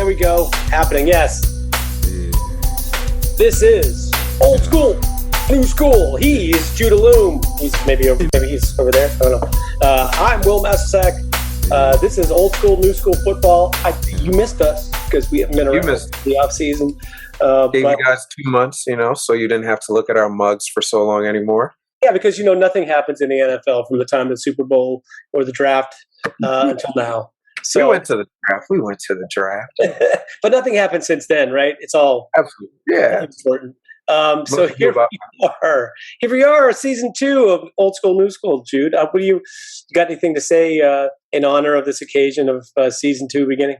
we go. Happening, yes. This is Old School, New School. He's Jude Allume. Maybe he's over there. I don't know. I'm Wil Masisak. This is Old School, New School football. You missed us because we haven't been around the off season. Gave you guys 2 months, so you didn't have to look at our mugs for so long anymore. Yeah, because nothing happens in the NFL from the time of the Super Bowl or the draft until now. So we went to the draft. But nothing happened since then, right? It's all absolutely important. So here we are, season 2 of Old School, New School. Jude, what do you got? Anything to say in honor of this occasion of season 2 beginning?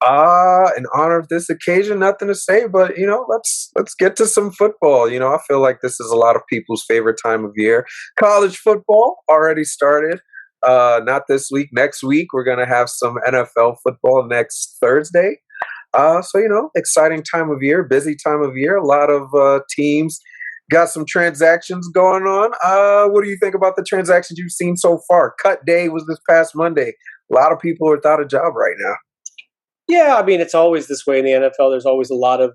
In honor of this occasion, nothing to say, but let's get to some football. I feel like this is a lot of people's favorite time of year. College football already started. Not this week. Next week, we're going to have some NFL football next Thursday. So, exciting time of year, busy time of year. A lot of teams got some transactions going on. What do you think about the transactions you've seen so far? Cut day was this past Monday. A lot of people are without a job right now. Yeah, I mean, it's always this way in the NFL. There's always a lot of,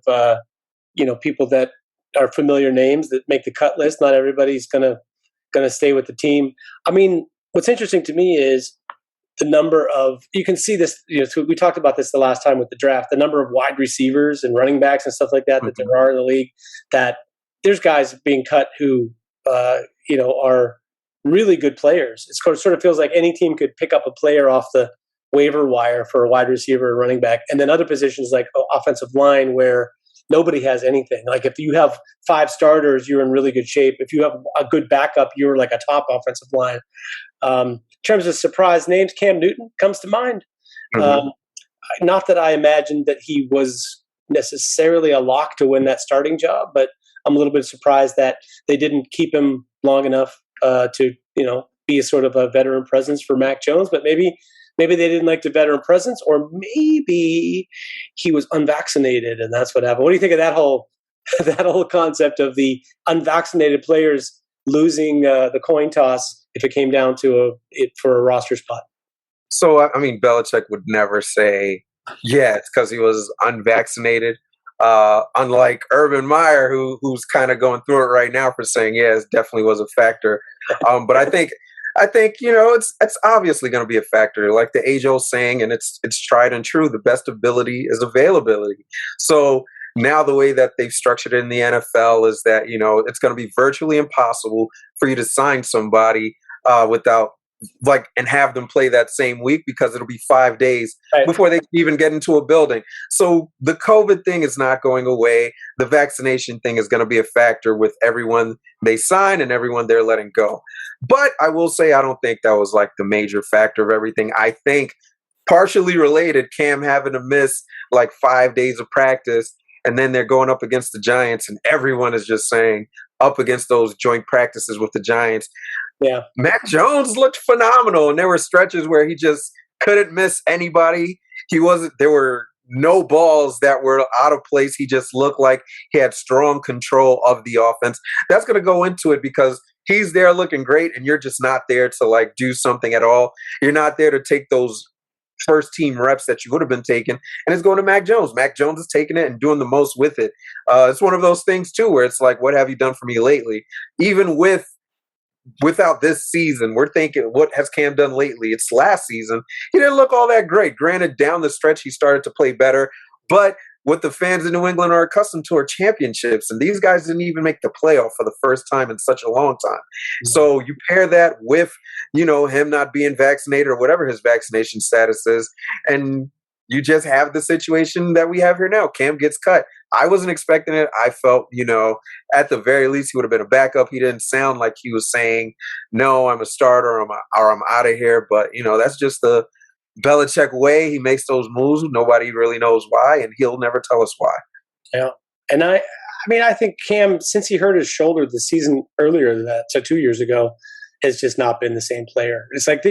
people that are familiar names that make the cut list. Not everybody's gonna stay with the team. I mean, what's interesting to me is the number of, you can see this, we talked about this the last time with the draft, the number of wide receivers and running backs and stuff like that, that there are in the league, that there's guys being cut who, are really good players. It sort of feels like any team could pick up a player off the waiver wire for a wide receiver or running back. And then other positions like offensive line where nobody has anything. Like if you have 5 starters, you're in really good shape. If you have a good backup, you're like a top offensive line. In terms of surprise names, Cam Newton comes to mind. Not that I imagined that he was necessarily a lock to win that starting job, but I'm a little bit surprised that they didn't keep him long enough to be a sort of a veteran presence for Mac Jones. But maybe they didn't like the veteran presence, or maybe he was unvaccinated, and that's what happened. What do you think of that whole concept of the unvaccinated players losing the coin toss if it came down to for a roster spot? So, I mean, Belichick would never say, yeah, it's because he was unvaccinated. Unlike Urban Meyer, who's kind of going through it right now for saying, yeah, it definitely was a factor. But I think it's obviously going to be a factor, like the age-old saying, and it's tried and true. The best ability is availability. So now the way that they've structured it in the NFL is that it's going to be virtually impossible for you to sign somebody without and have them play that same week, because it'll be 5 days before they even get into a building. So the COVID thing is not going away. The vaccination thing is going to be a factor with everyone they sign and everyone they're letting go. But I will say, I don't think that was like the major factor of everything. I think partially related, Cam having to miss like 5 days of practice, and then they're going up against the Giants, and everyone is just saying up against those joint practices with the Giants. Yeah, Mac Jones looked phenomenal, and there were stretches where he just couldn't miss anybody. There were no balls that were out of place. He just looked like he had strong control of the offense. That's going to go into it because he's there looking great, and you're just not there to do something at all. You're not there to take those first team reps that you would have been taking, and it's going to Mac Jones. Mac Jones is taking it and doing the most with it. It's one of those things too, where it's like, what have you done for me lately? Even without this season, we're thinking, what has Cam done lately? It's last season. He didn't look all that great. Granted, down the stretch, he started to play better, but what the fans in New England are accustomed to are championships, and these guys didn't even make the playoff for the first time in such a long time. So you pair that with, him not being vaccinated or whatever his vaccination status is, and you just have the situation that we have here now. Cam gets cut. I wasn't expecting it. I felt, at the very least, he would have been a backup. He didn't sound like he was saying, no, I'm a starter or I'm out of here. But, that's just the Belichick way. He makes those moves. Nobody really knows why, and he'll never tell us why. Yeah. And I think Cam, since he hurt his shoulder the season earlier than that, so 2 years ago, has just not been the same player. It's like,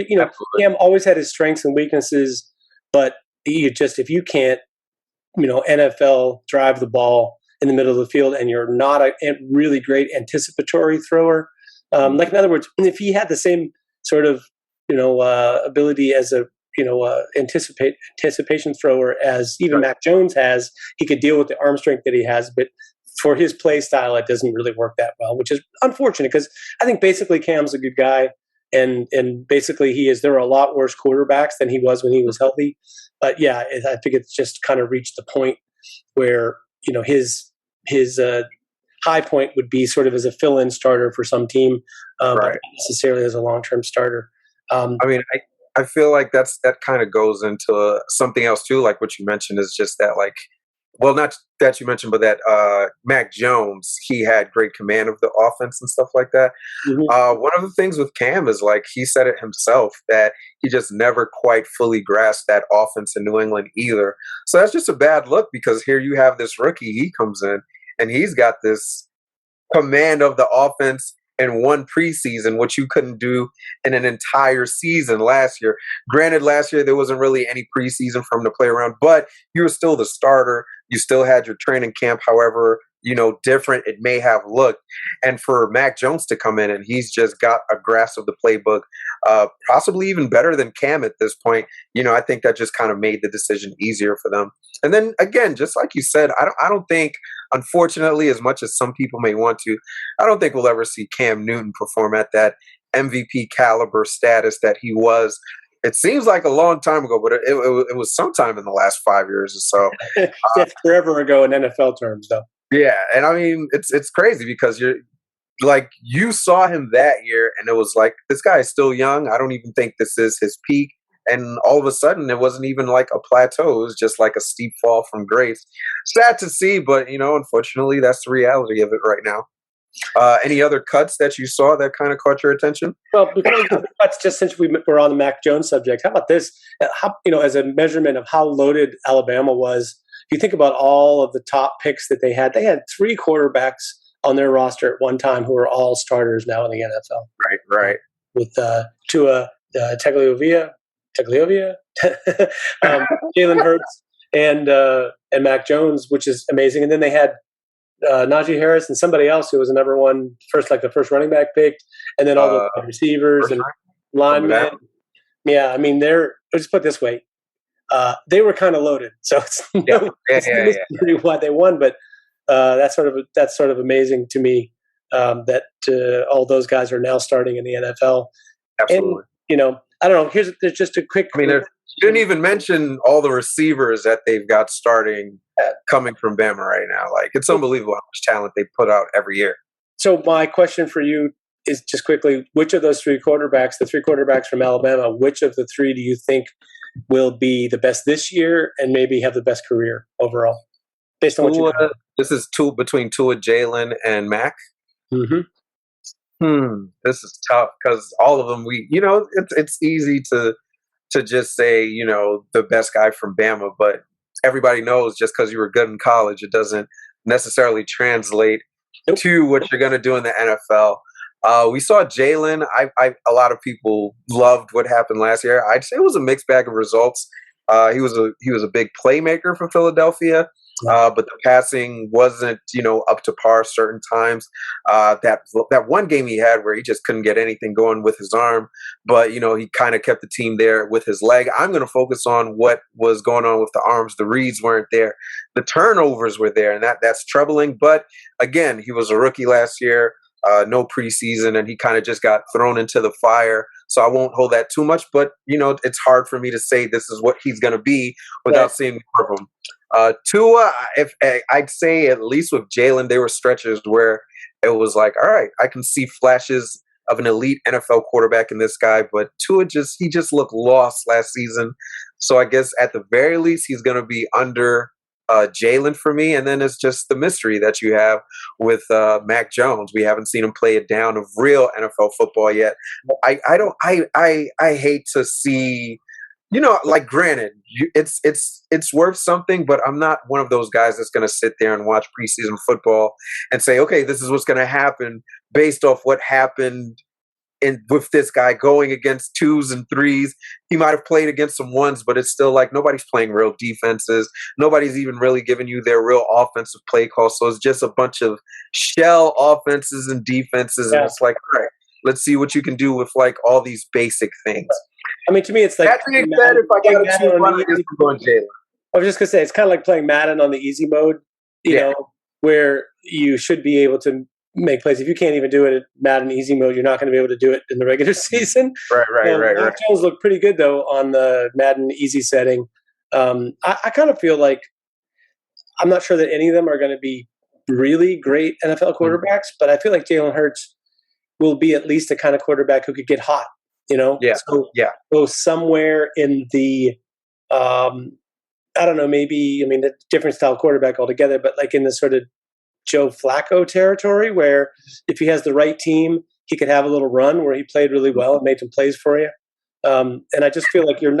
Cam always had his strengths and weaknesses, but if you can't, NFL drive the ball in the middle of the field and you're not a really great anticipatory thrower, in other words, if he had the same sort of, ability as a anticipation thrower as even Mac Jones has. He could deal with the arm strength that he has, but for his play style, it doesn't really work that well, which is unfortunate because I think basically Cam's a good guy, and basically he is. There are a lot worse quarterbacks than he was when he was healthy, but yeah, I think it's just kind of reached the point where his high point would be sort of as a fill-in starter for some team, but not necessarily as a long-term starter. I feel like that kind of goes into something else too, like what you mentioned is just that, like, well, not that you mentioned, but that Mac Jones, he had great command of the offense and stuff like that. Mm-hmm. One of the things with Cam is, like, he said it himself, that he just never quite fully grasped that offense in New England either. So that's just a bad look, because here you have this rookie, he comes in, and he's got this command of the offense in one preseason, which you couldn't do in an entire season last year. Granted, last year there wasn't really any preseason for him to play around, but you were still the starter. You still had your training camp, however, different it may have looked. And for Mac Jones to come in and he's just got a grasp of the playbook, possibly even better than Cam at this point, I think that just kind of made the decision easier for them. And then again, just like you said, I don't think, unfortunately, as much as some people may want to, I don't think we'll ever see Cam Newton perform at that MVP caliber status that he was. It seems like a long time ago, but it was sometime in the last 5 years or so. That's forever ago in NFL terms, though. Yeah, and I mean, it's crazy because you saw him that year, and it was like, this guy is still young. I don't even think this is his peak. And all of a sudden, it wasn't even like a plateau. It was just like a steep fall from grace. Sad to see, but, unfortunately, that's the reality of it right now. Any other cuts that you saw that kind of caught your attention? Well, cuts, just since we're on the Mac Jones subject, how about this? As a measurement of how loaded Alabama was, if you think about all of the top picks that they had 3 quarterbacks on their roster at one time who are all starters now in the NFL. Right. With Tua Tagovailoa, Jalen Hurts, and Mac Jones, which is amazing. And then they had Najee Harris and somebody else who was the number one the first running back picked, and then all the receivers and linemen. Yeah, I mean, let's just put it this way. They were kind of loaded, so it's pretty why they won. But that's sort of amazing to me that all those guys are now starting in the NFL. Absolutely. And, I don't know. There's just a quick. I mean, you didn't even mention all the receivers that they've got starting coming from Bama right now. Like, it's unbelievable how much talent they put out every year. So my question for you is just quickly: which of those 3 quarterbacks, the 3 quarterbacks from Alabama, which of the 3 do you think will be the best this year and maybe have the best career overall, based on what you know? This is between Tua, Jalen, and Mac. Mm-hmm. This is tough because all of them, it's easy to just say, the best guy from Bama, but everybody knows just because you were good in college, it doesn't necessarily translate to what you're going to do in the NFL. We saw Jalen. A lot of people loved what happened last year. I'd say it was a mixed bag of results. He was a big playmaker for Philadelphia. But the passing wasn't, up to par certain times. That one game he had where he just couldn't get anything going with his arm, but, he kind of kept the team there with his leg. I'm going to focus on what was going on with the arms. The reads weren't there. The turnovers were there, and that's troubling. But again, he was a rookie last year. No preseason, and he kind of just got thrown into the fire. So I won't hold that too much, but it's hard for me to say this is what he's going to be without seeing more of him. Tua, I'd say at least with Jalen, there were stretches where it was like, all right, I can see flashes of an elite NFL quarterback in this guy, but Tua he just looked lost last season. So I guess at the very least, he's going to be under Jalen for me, and then it's just the mystery that you have with Mac Jones. We haven't seen him play a down of real NFL football yet. I hate to see, granted, it's worth something, but I'm not one of those guys that's going to sit there and watch preseason football and say, okay, this is what's going to happen based off what happened with this guy going against 2s and 3s. He might have played against some 1s, but it's still like nobody's playing real defenses. Nobody's even really giving you their real offensive play call. So it's just a bunch of shell offenses and defenses. Yeah. And it's like, all right, Let's see what you can do with like all these basic things. I mean, to me, it's like That being said, if I got to choose one, I guess I'm going Jalen. I was just gonna say it's kind of like playing Madden on the easy mode, you know, where you should be able to make plays. If you can't even do it at Madden easy mode, you're not going to be able to do it in the regular season. Right. Mac Jones looked pretty good though on the Madden easy setting. I kind of feel like I'm not sure that any of them are going to be really great NFL quarterbacks, but I feel like Jalen Hurts will be at least a kind of quarterback who could get hot, you know? So somewhere in the, I don't know, maybe, I mean, a different style quarterback altogether, but like in the sort of Joe Flacco territory where if he has the right team, he could have a little run where he played really well and made some plays for you. And I just feel like you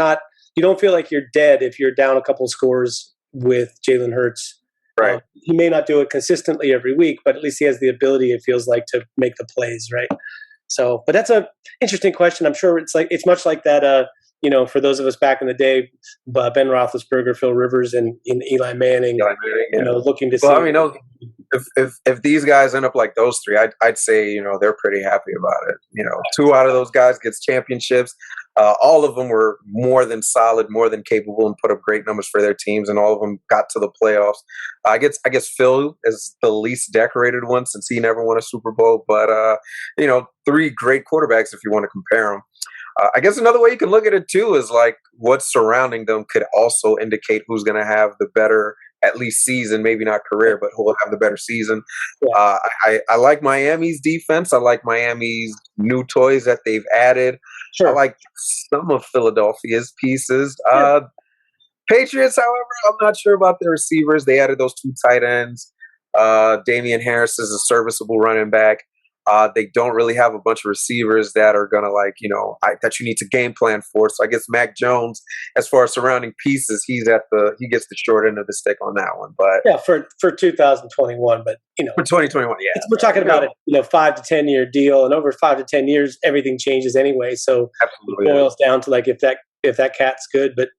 don't feel like you're dead if you're down a couple scores with Jalen Hurts. Right. He may not do it consistently every week, but at least he has the ability, it feels like, to make the plays, right? So, but that's a interesting question. I'm sure it's much like that, you know, for those of us back in the day, Ben Roethlisberger, Phil Rivers, and Eli Manning, you know, looking to see. Well, I mean, if these guys end up like those three, I'd say, you know, they're pretty happy about it. You know, 2 out of those guys gets championships. All of them were more than solid, more than capable, and put up great numbers for their teams, and all of them got to the playoffs. I guess Phil is the least decorated one since he never won a Super Bowl. But you know, 3 great quarterbacks if you want to compare them. I guess another way you can look at it too is like what's surrounding them could also indicate who's going to have the better, at least season, maybe not career, but who will have the better season. Yeah. I like Miami's defense. I like Miami's new toys that they've added. Sure. I like some of Philadelphia's pieces. Sure. Patriots, however, I'm not sure about their receivers. They added those 2 tight ends. Damian Harris is a serviceable running back. They don't really have a bunch of receivers that are going to like, you know, that you need to game plan for. So I guess Mac Jones, as far as surrounding pieces, he gets the short end of the stick on that one. But yeah, for 2021, but you know, for 2021, yeah, we're talking about a 5 to 10 year deal, and over 5 to 10 years, everything changes anyway. So absolutely, it boils down to like if that cat's good, but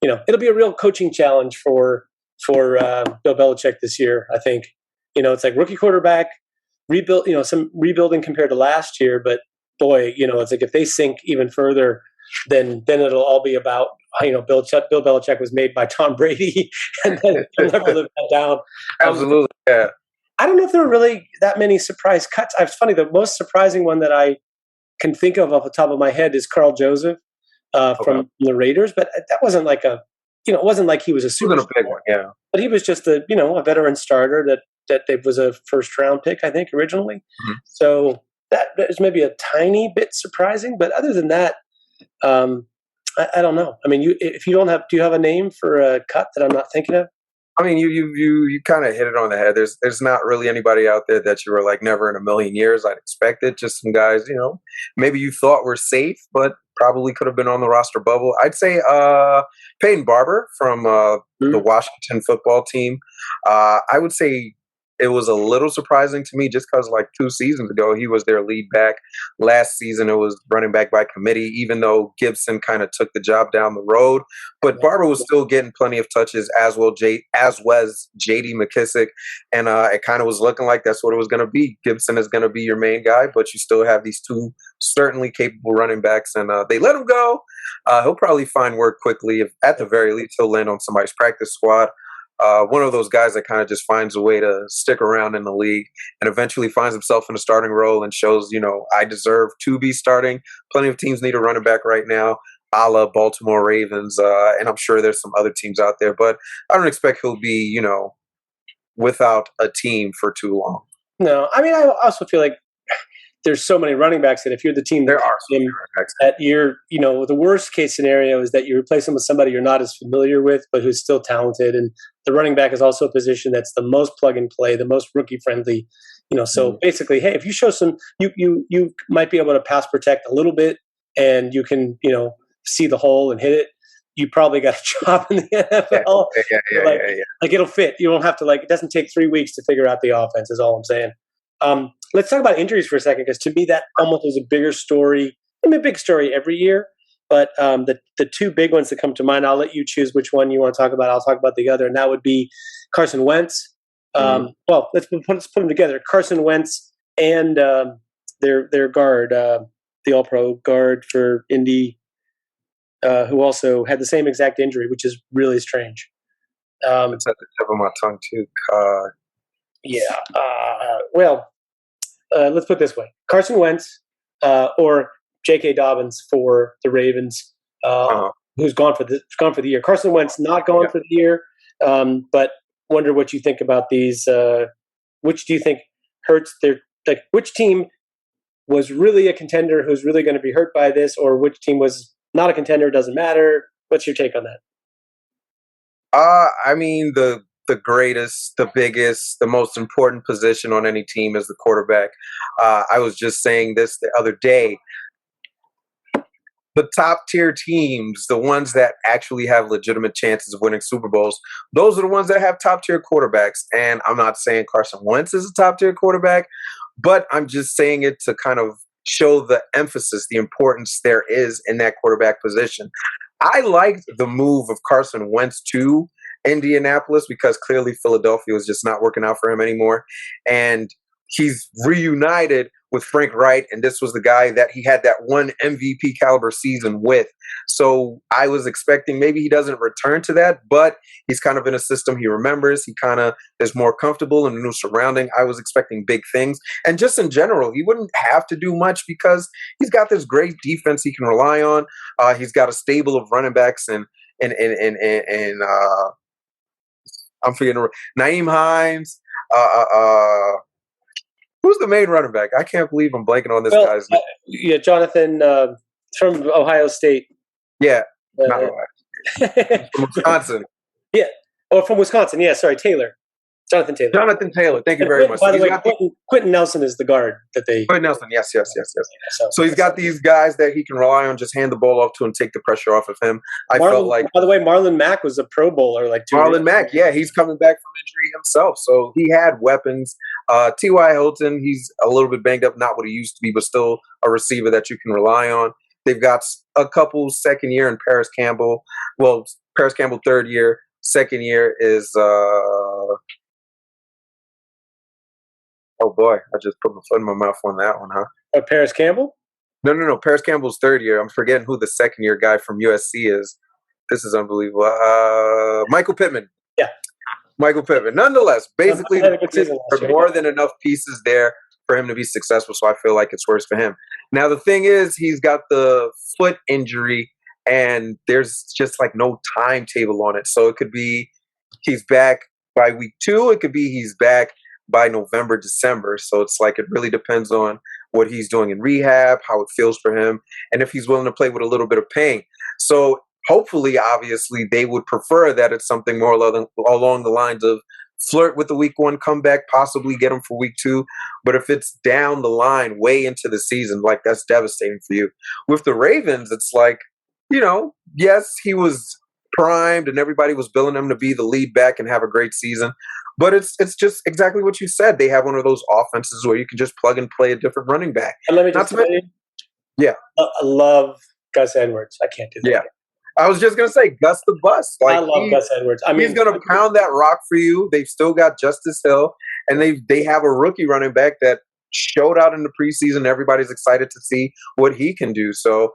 you know, it'll be a real coaching challenge for Bill Belichick this year. I think, you know, it's like rookie quarterback. Rebuild, you know, some rebuilding compared to last year, but boy, you know, it's like if they sink even further, then it'll all be about, you know, Bill Belichick was made by Tom Brady, and then he'll never live that down. Absolutely, yeah. I don't know if there were really that many surprise cuts. It's funny, the most surprising one that I can think of off the top of my head is Carl Joseph from the Raiders, but that wasn't like a, you know, it wasn't like he was a super big one, yeah. But he was just a veteran starter that was a first round pick, I think, originally. Mm-hmm. So that is maybe a tiny bit surprising, but other than that, I don't know. I mean, do you have a name for a cut that I'm not thinking of? I mean, you kind of hit it on the head. There's not really anybody out there that you were like never in a million years I'd expect it. Just some guys, you know, maybe you thought were safe, but probably could have been on the roster bubble. I'd say Peyton Barber from the Washington football team. I would say it was a little surprising to me just because like 2 seasons ago, he was their lead back. Last season, it was running back by committee, even though Gibson kind of took the job down the road. But Barber was still getting plenty of touches, as was J.D. McKissick. And it kind of was looking like that's what it was going to be. Gibson is going to be your main guy, but you still have these 2 certainly capable running backs. And they let him go. He'll probably find work quickly. If at the very least, he'll land on somebody's practice squad. One of those guys that kind of just finds a way to stick around in the league and eventually finds himself in a starting role and shows, you know, I deserve to be starting. Plenty of teams need a running back right now, a la Baltimore Ravens, and I'm sure there's some other teams out there. But I don't expect he'll be, you know, without a team for too long. No, I mean, I also feel like there's so many running backs that if you're the team that the worst case scenario is that you replace them with somebody you're not as familiar with, but who's still talented. And the running back is also a position that's the most plug and play, the most rookie friendly, you know, so basically, hey, if you show some, you might be able to pass protect a little bit and you can, you know, see the hole and hit it. You probably got a job in the NFL. Like it'll fit. You don't have to it doesn't take 3 weeks to figure out the offense is all I'm saying. Let's talk about injuries for a second, because to me that almost is a bigger story. I mean, a big story every year, but the 2 big ones that come to mind, I'll let you choose which one you want to talk about. I'll talk about the other, and that would be Carson Wentz. Well, let's put them together. Carson Wentz and their guard, the All-Pro guard for Indy, who also had the same exact injury, which is really strange. It's at the tip of my tongue too. God. Yeah. Well, let's put it this way: Carson Wentz or J.K. Dobbins for the Ravens, who's gone for the year. Carson Wentz not going for the year, but wonder what you think about these. Which do you think hurts their? Like, which team was really a contender who's really going to be hurt by this, or which team was not a contender? Doesn't matter. What's your take on that? I mean, the greatest, the biggest, the most important position on any team is the quarterback. I was just saying this the other day. The top tier teams, the ones that actually have legitimate chances of winning Super Bowls, those are the ones that have top tier quarterbacks. And I'm not saying Carson Wentz is a top tier quarterback, but I'm just saying it to kind of show the emphasis, the importance there is in that quarterback position. I liked the move of Carson Wentz to Indianapolis because clearly Philadelphia was just not working out for him anymore. And he's reunited with Frank Wright, and this was the guy that he had that one MVP caliber season with. So I was expecting maybe he doesn't return to that, but he's kind of in a system he remembers. He kind of is more comfortable in a new surrounding. I was expecting big things. And just in general, he wouldn't have to do much because he's got this great defense he can rely on. He's got a stable of running backs and I'm forgetting Naeem Hines. Who's the main running back? I can't believe I'm blanking on this guy's name. Yeah, Jonathan from Ohio State. Yeah, not Ohio. From Wisconsin. Yeah, from Wisconsin. Yeah, sorry, Taylor. Jonathan Taylor. Jonathan Taylor. Thank you very much. By the way, Quentin Nelson is the guard that they. Quentin Nelson. Yes. So he's got these guys that he can rely on. Just hand the ball off to and take the pressure off of him. I felt like. By the way, Marlon Mack was a Pro Bowler like 2 years ago. Marlon Mack, yeah, he's coming back from injury himself, so he had weapons. T.Y. Hilton, he's a little bit banged up, not what he used to be, but still a receiver that you can rely on. They've got a couple second year in Paris Campbell. Well, Paris Campbell third year. Second year is. Oh boy, I just put my foot in my mouth on that one, huh? Paris Campbell? No. Paris Campbell's third year. I'm forgetting who the second year guy from USC is. This is unbelievable. Michael Pittman. Yeah. Michael Pittman. Nonetheless, basically, there are more than enough pieces there for him to be successful, so I feel like it's worse for him. Now, the thing is, he's got the foot injury, and there's just like no timetable on it. So it could be he's back by week 2. It could be he's back by November, December. So it's like it really depends on what he's doing in rehab, how it feels for him, and if he's willing to play with a little bit of pain. So hopefully, obviously, they would prefer that it's something more along the lines of flirt with the week 1 comeback, possibly get him for week 2. But if it's down the line, way into the season, like that's devastating for you. With the Ravens, it's like, yes, he was primed and everybody was billing him to be the lead back and have a great season. But it's just exactly what you said. They have one of those offenses where you can just plug and play a different running back. And let me just say, yeah, I love Gus Edwards. I can't do that. Yeah. I was just going to say, Gus the Bus. Like, I love Gus Edwards. I mean, he's going to pound that rock for you. They've still got Justice Hill, and they have a rookie running back that showed out in the preseason. Everybody's excited to see what he can do. So,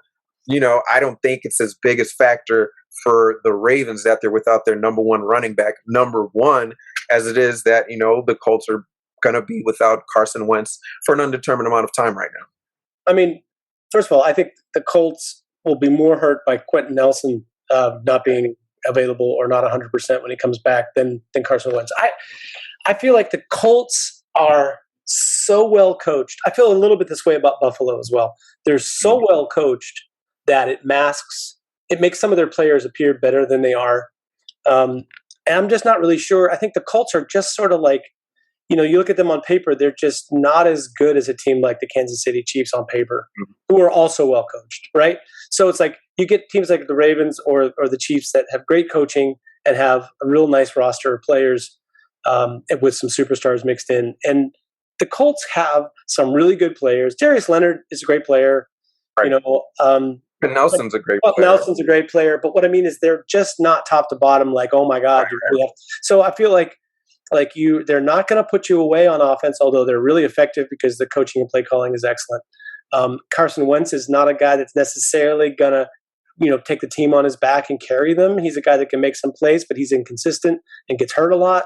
I don't think it's as big a factor for the Ravens that they're without their number 1 running back, number 1, as it is that, the Colts are going to be without Carson Wentz for an undetermined amount of time right now. I mean, first of all, I think the Colts will be more hurt by Quentin Nelson not being available or not 100% when he comes back than Carson Wentz. I feel like the Colts are so well coached. I feel a little bit this way about Buffalo as well. They're so well coached that it makes some of their players appear better than they are. And I'm just not really sure. I think the Colts are just sort of like, you look at them on paper, they're just not as good as a team like the Kansas City Chiefs on paper, who are also well coached, right? So it's like you get teams like the Ravens or the Chiefs that have great coaching and have a real nice roster of players with some superstars mixed in. And the Colts have some really good players. Darius Leonard is a great player. Right. And Nelson's a great player. Nelson's a great player. But what I mean is they're just not top to bottom like, oh, my God. So I feel like they're not going to put you away on offense, although they're really effective because the coaching and play calling is excellent. Carson Wentz is not a guy that's necessarily going to, take the team on his back and carry them. He's a guy that can make some plays, but he's inconsistent and gets hurt a lot.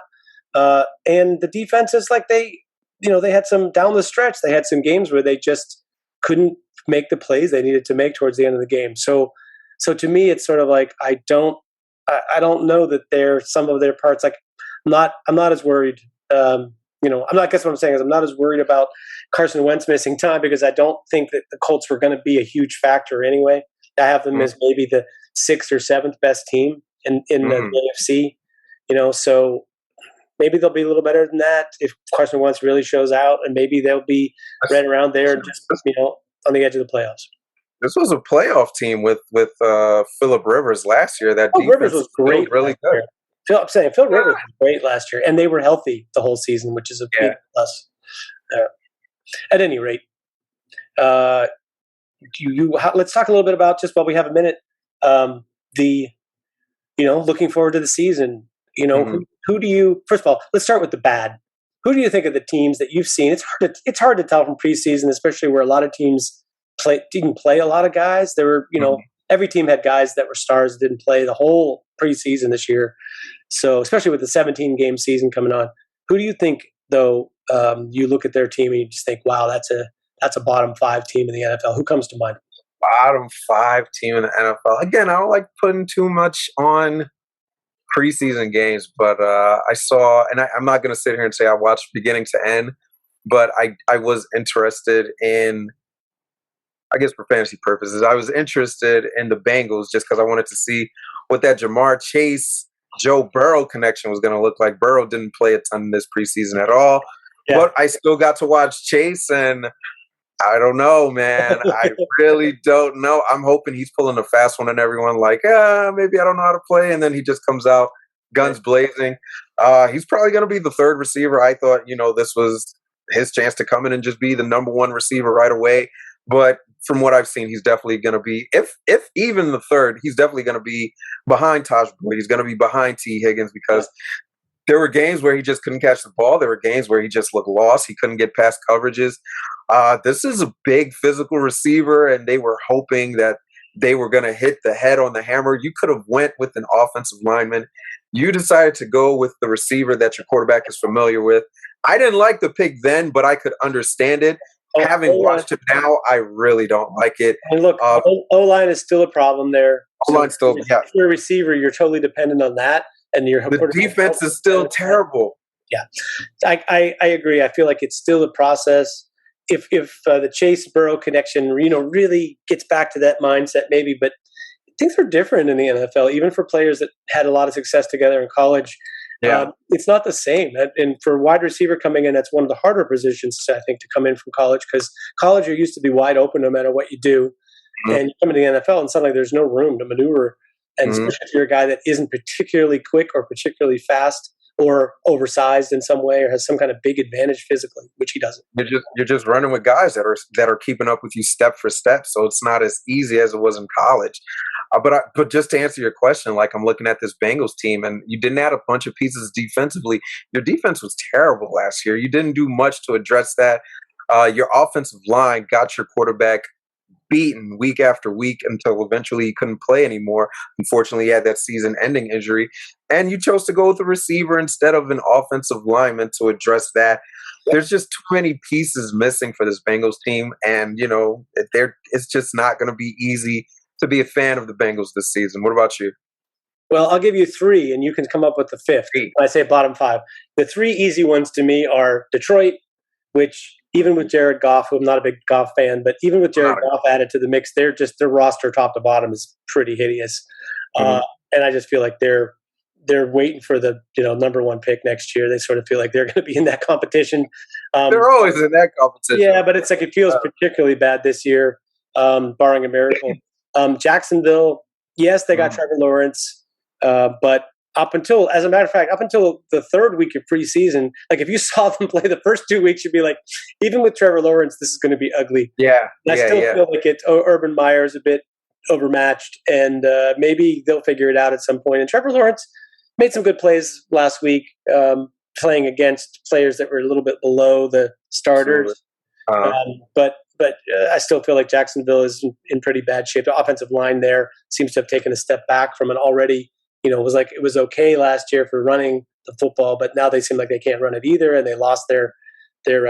And the defense is like they had some down the stretch. They had some games where they just couldn't make the plays they needed to make towards the end of the game. So to me, it's sort of like I don't know that they're some of their parts. Like I'm not as worried. I guess what I'm saying is I'm not as worried about Carson Wentz missing time because I don't think that the Colts were going to be a huge factor anyway. I have them as maybe the 6th or 7th best team in the AFC. So maybe they'll be a little better than that if Carson Wentz really shows out, and maybe they'll be right around there, just on the edge of the playoffs. This was a playoff team with Phillip Rivers last year. That defense Rivers was great, really good. I'm saying Phil Rivers was great last year, and they were healthy the whole season, which is a big plus. At any rate, let's talk a little bit about, just while we have a minute, looking forward to the season. Who do you? First of all, let's start with the bad. Who do you think of the teams that you've seen? It's hard to tell from preseason, especially where a lot of teams didn't play a lot of guys. There were, every team had guys that were stars that didn't play the whole preseason this year. So, especially with the 17-game season coming on, who do you think, though, you look at their team and you just think, wow, that's a bottom 5 team in the NFL? Who comes to mind? Bottom 5 team in the NFL. Again, I don't like putting too much on preseason games, but I saw, and I'm not going to sit here and say I watched beginning to end, but I was interested in, I guess for fantasy purposes, I was interested in the Bengals just because I wanted to see what that Jamar Chase, Joe Burrow connection was going to look like. Burrow didn't play a ton this preseason at all, but I still got to watch Chase, and I don't know, man. I really don't know. I'm hoping he's pulling a fast one and everyone like, maybe I don't know how to play, and then he just comes out guns blazing. He's probably going to be the 3rd receiver. I thought, this was his chance to come in and just be the number 1 receiver right away. But from what I've seen, he's definitely going to be, if even the 3rd, he's definitely going to be behind Taj Boyd. He's going to be behind T. Higgins because there were games where he just couldn't catch the ball. There were games where he just looked lost. He couldn't get past coverages. This is a big physical receiver, and they were hoping that they were going to hit the head on the hammer. You could have went with an offensive lineman. You decided to go with the receiver that your quarterback is familiar with. I didn't like the pick then, but I could understand it. Having watched it now, I really don't like it. And look, O-line is still a problem there. O-line still, If you're a receiver, you're totally dependent on that. And the defense is still terrible. Yeah, I agree. I feel like it's still a process. If the Chase Burrow connection, really gets back to that mindset, maybe. But things are different in the NFL, even for players that had a lot of success together in college. It's not the same. And for a wide receiver coming in, that's one of the harder positions, I think, to come in from college, because college you're used to be wide open no matter what you do. And you come into the NFL and suddenly there's no room to maneuver. And especially if you're a guy that isn't particularly quick or particularly fast or oversized in some way or has some kind of big advantage physically, which he doesn't. You're just running with guys that are keeping up with you step for step, so it's not as easy as it was in college. But just to answer your question, like I'm looking at this Bengals team, and you didn't add a bunch of pieces defensively. Your defense was terrible last year. You didn't do much to address that. Your offensive line got your quarterback beaten week after week until eventually he couldn't play anymore. Unfortunately, he had that season-ending injury. And you chose to go with a receiver instead of an offensive lineman to address that. There's just too many pieces missing for this Bengals team, and it's just not going to be easy to be a fan of the Bengals this season. What about you? Well, I'll give you 3, and you can come up with the 5th. When I say bottom 5. The 3 easy ones to me are Detroit, which even with Jared Goff, who I'm not a big Goff fan, but even with Jared Goff added to the mix, their roster top to bottom is pretty hideous. And I just feel like they're waiting for the number 1 pick next year. They sort of feel like they're going to be in that competition. They're always in that competition. Yeah, but it's like it feels particularly bad this year, barring a miracle. Jacksonville, yes, they got Trevor Lawrence, but up until the 3rd week of preseason, like if you saw them play the first 2 weeks, you'd be like, even with Trevor Lawrence, this is going to be ugly. Yeah, and I still feel like Urban Meyer's a bit overmatched, and maybe they'll figure it out at some point. And Trevor Lawrence made some good plays last week. playing against players that were a little bit below the starters. But I still feel like Jacksonville is in pretty bad shape. The offensive line there seems to have taken a step back from an already, it was okay last year for running the football, but now they seem like they can't run it either, and they lost their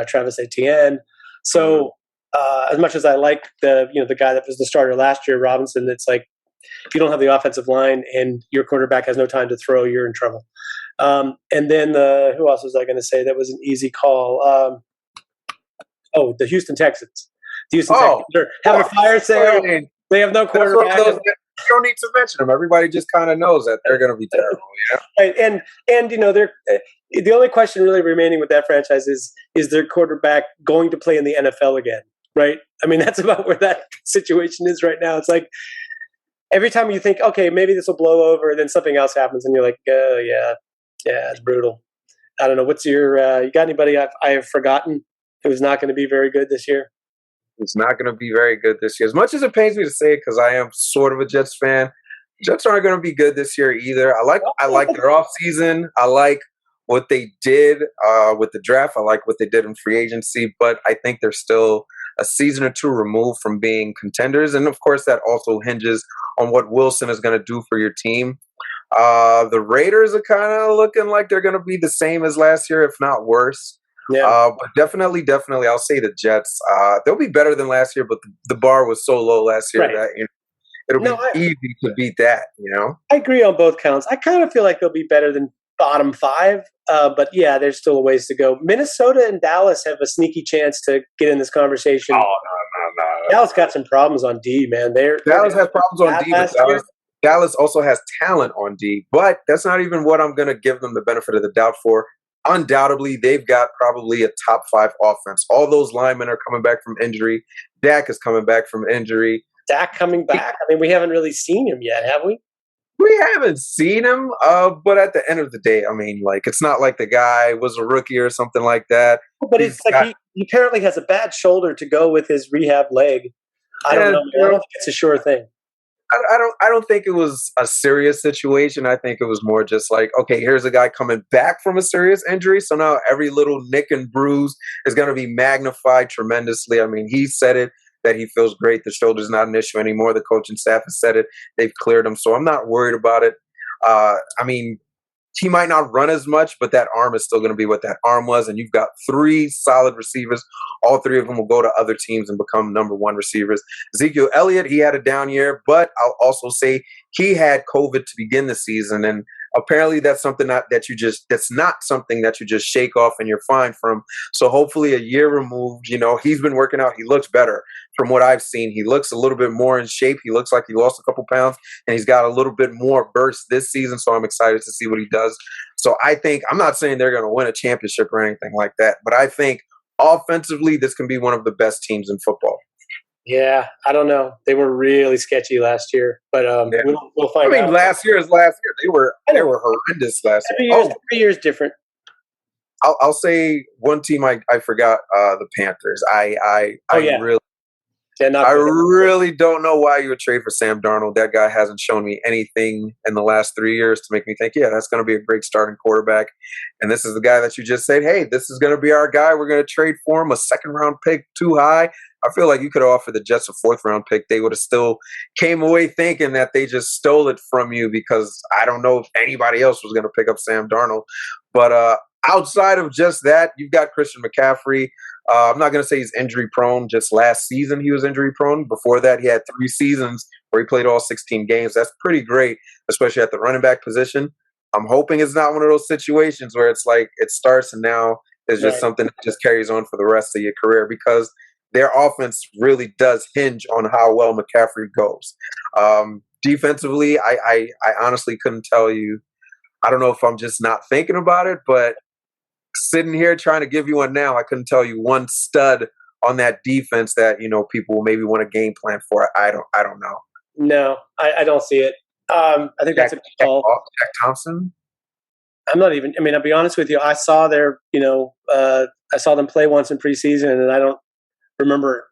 Travis Etienne. So as much as I like the guy that was the starter last year, Robinson, it's like if you don't have the offensive line and your quarterback has no time to throw, you're in trouble. And then who else was I going to say that was an easy call? The Houston Texans. The Houston Texans are having a fire sale. They have no quarterback. You don't need to mention them. Everybody just kind of knows that they're going to be terrible. Right. And they're the only question really remaining with that franchise is their quarterback going to play in the NFL again? Right. I mean, that's about where that situation is right now. It's like every time you think, okay, maybe this will blow over, and then something else happens, and you're like, oh yeah, it's brutal. I don't know. What's your? You got anybody I have forgotten who's not going to be very good this year? It's not going to be very good this year. As much as it pains me to say it, because I am sort of a Jets fan, Jets aren't going to be good this year either. I like their offseason. I like what they did with the draft. I like what they did in free agency, but I think they're still a season or two removed from being contenders. And of course, that also hinges on what Wilson is going to do for your team. The Raiders are kind of looking like they're going to be the same as last year, if not worse. Yeah. But definitely, I'll say the Jets. They'll be better than last year, but the bar was so low last year that it'll be easy to beat that. I agree on both counts. I kind of feel like they'll be better than bottom five, but yeah, there's still a ways to go. Minnesota and Dallas have a sneaky chance to get in this conversation. Oh no! Dallas got some problems on D, man. Dallas has problems on D, but Dallas also has talent on D. But that's not even what I'm going to give them the benefit of the doubt for. Undoubtedly, they've got probably a top 5 offense. All those linemen are coming back from injury. Dak is coming back from injury. Dak coming back? I mean, we haven't really seen him yet, have we? We haven't seen him, but at the end of the day, I mean, like, it's not like the guy was a rookie or something like that. But it's like he apparently has a bad shoulder to go with his rehab leg. I don't know. I don't think it's a sure thing. I don't think it was a serious situation. I think it was more just like, okay, here's a guy coming back from a serious injury. So now every little nick and bruise is going to be magnified tremendously. I mean, he said it, that he feels great. The shoulder's not an issue anymore. The coaching staff has said it. They've cleared him. So I'm not worried about it. I mean, he might not run as much, but that arm is still going to be what that arm was. And you've got 3 solid receivers. All 3 of them will go to other teams and become number 1 receivers. Ezekiel Elliott, he had a down year, but I'll also say he had COVID to begin the season. And apparently that's something that's not something that you just shake off and you're fine from. So hopefully a year removed, he's been working out. He looks better from what I've seen. He looks a little bit more in shape. He looks like he lost a couple pounds and he's got a little bit more burst this season. So I'm excited to see what he does. So I think, I'm not saying they're going to win a championship or anything like that, but I think offensively, this can be one of the best teams in football. Yeah, I don't know. They were really sketchy last year, but we'll find out. I mean, last year is last year. They were horrendous last year. Every year's different. I'll say one team I forgot, the Panthers. I really don't know why you would trade for Sam Darnold. That guy hasn't shown me anything in the last 3 years to make me think, yeah, that's going to be a great starting quarterback. And this is the guy that you just said, hey, this is going to be our guy. We're going to trade for him, a 2nd-round pick too high. I feel like you could have offered the Jets a 4th-round pick. They would have still came away thinking that they just stole it from you, because I don't know if anybody else was going to pick up Sam Darnold. But outside of just that, you've got Christian McCaffrey. I'm not going to say he's injury prone. Just last season he was injury prone. Before that, he had 3 seasons where he played all 16 games. That's pretty great, especially at the running back position. I'm hoping it's not one of those situations where it's like it starts and now it's just something that just carries on for the rest of your career, because their offense really does hinge on how well McCaffrey goes. Defensively, I honestly couldn't tell you. I don't know if I'm just not thinking about it, but sitting here trying to give you one now, I couldn't tell you one stud on that defense that, people will maybe want a game plan for. I don't know. No, I don't see it. I think that's a good call. Jack Thompson? I'm not even, I'll be honest with you. I saw I saw them play once in preseason, and I don't remember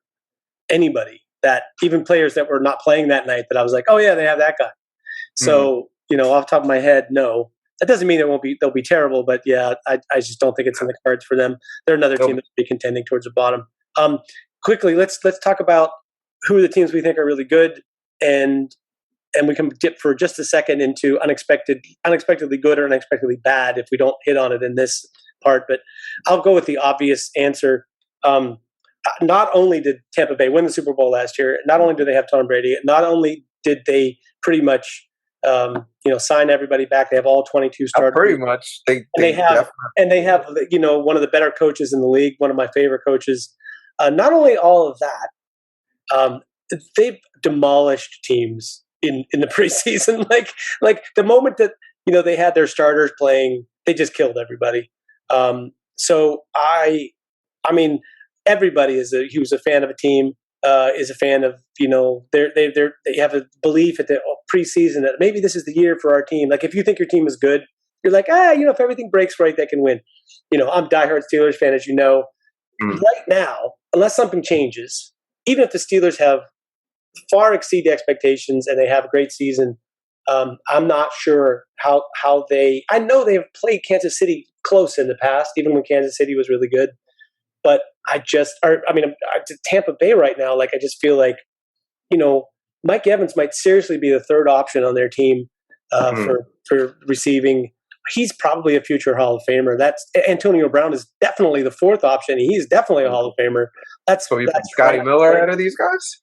anybody, that even players that were not playing that night, that I was like, oh yeah, they have that guy. So, off the top of my head, no. That doesn't mean they'll be terrible, but yeah, I just don't think it's in the cards for them. They're another team that will be contending towards the bottom. Quickly, let's talk about who are the teams we think are really good, and we can dip for just a second into unexpectedly good or unexpectedly bad if we don't hit on it in this part. But I'll go with the obvious answer. Not only did Tampa Bay win the Super Bowl last year, not only do they have Tom Brady, not only did they pretty much sign everybody back. They have all 22 starters. Pretty much. They have one of the better coaches in the league, one of my favorite coaches. Not only all of that, they've demolished teams in the preseason. like the moment that they had their starters playing, they just killed everybody. So I mean, everybody who's a fan of a team is a fan of they have a belief at the preseason that maybe this is the year for our team. Like if you think your team is good, you're like if everything breaks right, they can win. I'm a diehard Steelers fan, as you know. Right now, unless something changes, even if the Steelers have far exceed the expectations and they have a great season, I'm not sure how they. I know they've played Kansas City close in the past, even when Kansas City was really good. But Tampa Bay right now, like I just feel like, Mike Evans might seriously be the third option on their team for receiving. He's probably a future Hall of Famer. Antonio Brown is definitely the fourth option. He's definitely a Hall of Famer. So you put Scotty Miller out of these guys?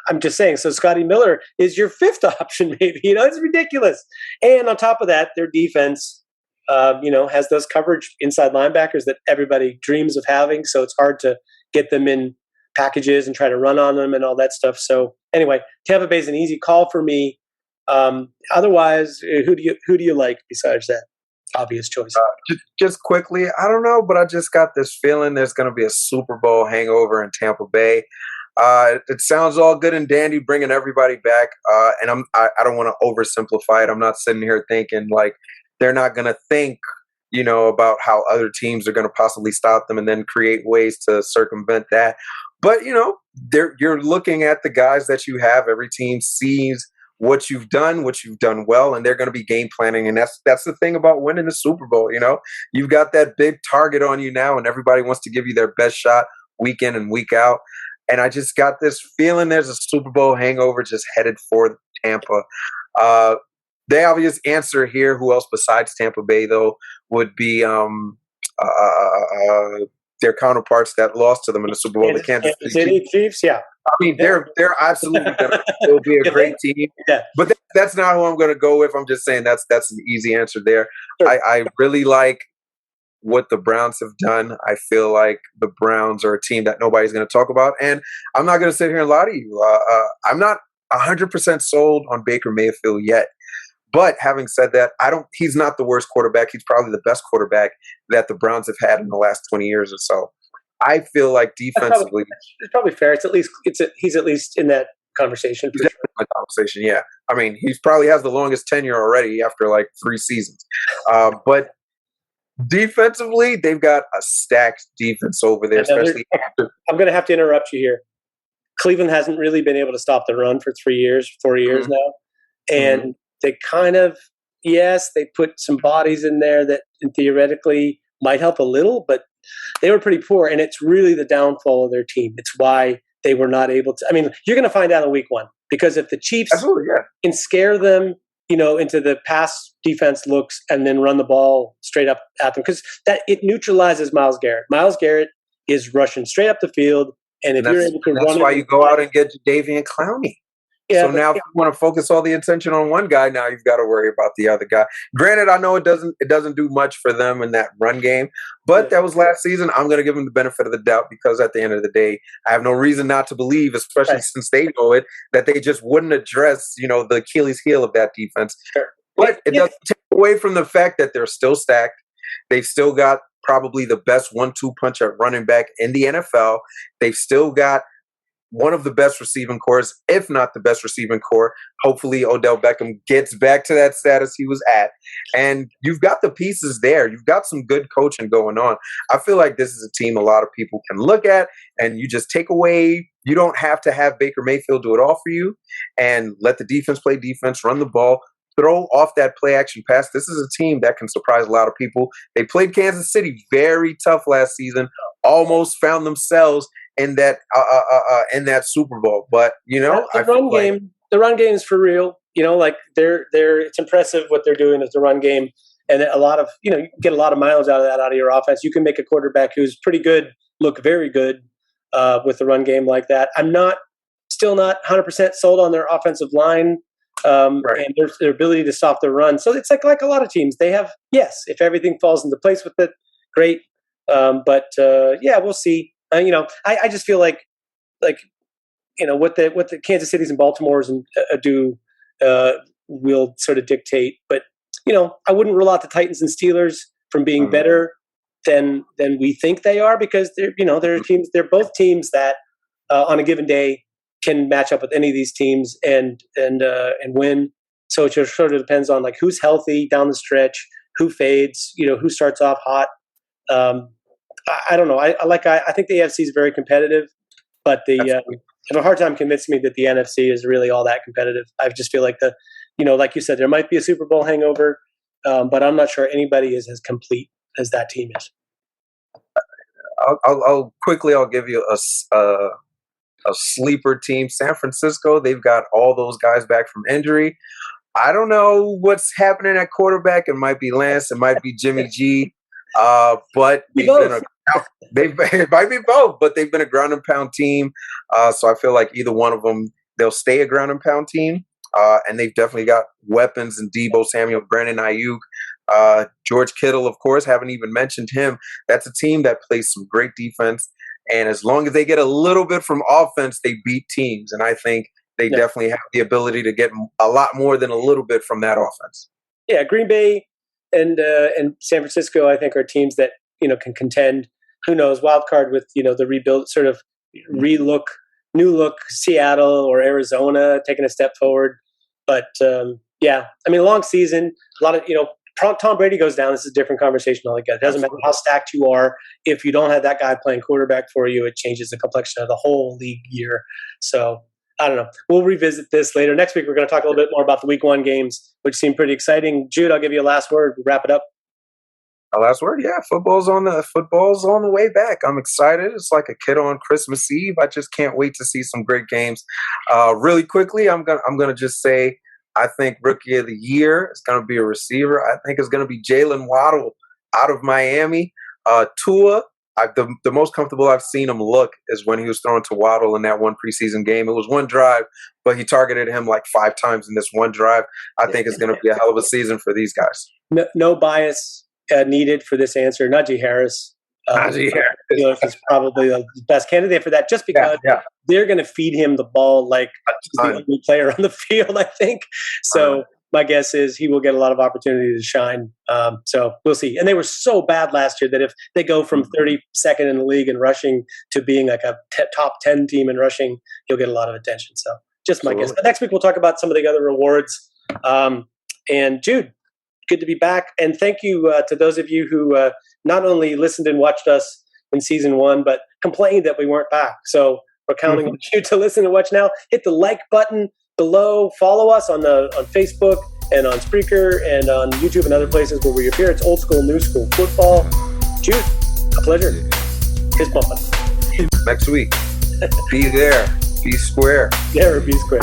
I'm just saying. So Scotty Miller is your fifth option, maybe. It's ridiculous. And on top of that, their defense, has those coverage inside linebackers that everybody dreams of having. So it's hard to get them in packages and try to run on them and all that stuff. So anyway, Tampa Bay is an easy call for me. Otherwise, who do you like besides that obvious choice? Just quickly, I don't know, but I just got this feeling there's going to be a Super Bowl hangover in Tampa Bay. It sounds all good and dandy bringing everybody back, and I don't want to oversimplify it. I'm not sitting here thinking like they're not going to think, about how other teams are going to possibly stop them and then create ways to circumvent that. But, you're looking at the guys that you have. Every team sees what you've done well, and they're going to be game planning. And that's the thing about winning the Super Bowl. You've got that big target on you now, and everybody wants to give you their best shot week in and week out. And I just got this feeling there's a Super Bowl hangover just headed for Tampa. The obvious answer here, who else besides Tampa Bay, though, would be their counterparts that lost to them in the Super Bowl, the Kansas City Chiefs. Yeah, I mean they're absolutely going to be a great team. Yeah. But that's not who I'm going to go with. I'm just saying that's an easy answer there. Sure. I really like what the Browns have done. I feel like the Browns are a team that nobody's going to talk about, and I'm not going to sit here and lie to you. I'm not 100% sold on Baker Mayfield yet. But having said that, he's not the worst quarterback. He's probably the best quarterback that the Browns have had in the last 20 years or so. I feel like defensively, it's probably fair. He's at least in that conversation. For sure. Conversation, yeah. I mean, he probably has the longest tenure already after like 3 seasons. But defensively, they've got a stacked defense over there, especially after. I'm going to have to interrupt you here. Cleveland hasn't really been able to stop the run for 4 years now, and they kind of, they put some bodies in there that theoretically might help a little, but they were pretty poor, and it's really the downfall of their team. It's why they were not able to. I mean, you're going to find out in week 1, because if the Chiefs can scare them, into the pass defense looks and then run the ball straight up at them, because it neutralizes Myles Garrett. Myles Garrett is rushing straight up the field, and if you're able to run, that's why you go out and get Jadeveon Clowney. Yeah, so now if you want to focus all the attention on one guy, now you've got to worry about the other guy. Granted, I know it doesn't do much for them in that run game, but that was last season. I'm going to give them the benefit of the doubt, because at the end of the day, I have no reason not to believe, especially since they know it, that they just wouldn't address, the Achilles heel of that defense. Sure. But it doesn't take away from the fact that they're still stacked. They've still got probably the best 1-2 punch at running back in the NFL. They've still got one of the best receiving cores, if not the best receiving core. Hopefully Odell Beckham gets back to that status he was at. And you've got the pieces there. You've got some good coaching going on. I feel like this is a team a lot of people can look at, and you just take away. You don't have to have Baker Mayfield do it all for you, and let the defense play defense, run the ball. throw off that play action pass, this is a team that can surprise a lot of people. They played Kansas City very tough last season, almost found themselves in that Super Bowl. But the run game is for real. Like it's impressive what they're doing with the run game, and a lot of you get a lot of mileage out of your offense. You can make a quarterback who's pretty good look very good with the run game like that. I'm still not 100% sold on their offensive line and their ability to stop the run. So it's like a lot of teams. They have if everything falls into place with it, great. But we'll see. I just feel like what the Kansas Cities and Baltimore's do will sort of dictate. But I wouldn't rule out the Titans and Steelers from being better than we think they are, because they're teams. They're both teams that on a given day can match up with any of these teams and win. So it just sort of depends on like who's healthy down the stretch, who fades, who starts off hot. I don't know. I think the AFC is very competitive, but I have a hard time convincing me that the NFC is really all that competitive. I just feel like like you said, there might be a Super Bowl hangover, but I'm not sure anybody is as complete as that team is. I'll give you a sleeper team, San Francisco. They've got all those guys back from injury. I don't know what's happening at quarterback. It might be Lance. It might be Jimmy G. But it might be both, but they've been a ground and pound team. So I feel like either one of them, they'll stay a ground and pound team. And they've definitely got weapons in Deebo Samuel, Brandon Ayuk, George Kittle, of course, haven't even mentioned him. That's a team that plays some great defense. And as long as they get a little bit from offense, they beat teams. And I think they definitely have the ability to get a lot more than a little bit from that offense. Yeah, Green Bay and San Francisco, I think, are teams that can contend. Who knows? Wild card with the rebuild, sort of new look Seattle or Arizona taking a step forward. But long season. A lot of Tom Brady goes down. This is a different conversation altogether. It doesn't matter how stacked you are. If you don't have that guy playing quarterback for you, it changes the complexion of the whole league year. So I don't know. We'll revisit this later. Next week, we're going to talk a little bit more about the Week 1 games, which seem pretty exciting. Jude, I'll give you a last word. We'll wrap it up. A last word? Yeah, football's on the way back. I'm excited. It's like a kid on Christmas Eve. I just can't wait to see some great games. Really quickly, I'm gonna just say I think Rookie of the Year is going to be a receiver. I think it's going to be Jalen Waddle out of Miami. Tua, the most comfortable I've seen him look is when he was throwing to Waddle in that one preseason game. It was one drive, but he targeted him like 5 times in this one drive. I think it's going to be a hell of a season for these guys. No bias needed for this answer. Najee Harris. Najee Harris is probably the best candidate for that, just because they're going to feed him the ball like he's the only player on the field, I think. So my guess is he will get a lot of opportunity to shine. So we'll see. And they were so bad last year that if they go from 32nd in the league in rushing to being like a top 10 team in rushing, he'll get a lot of attention. So just my guess. But next week we'll talk about some of the other awards. And Jude, good to be back. And thank you to those of you who not only listened and watched us in season 1, but complained that we weren't back. So we're counting on you to listen and watch now. Hit the like button below. Follow us on Facebook and on Spreaker and on YouTube and other places where we appear. It's Old School, New School Football. Jude, a pleasure. Fist bumping. Next week. Be there. Be square. There, be square.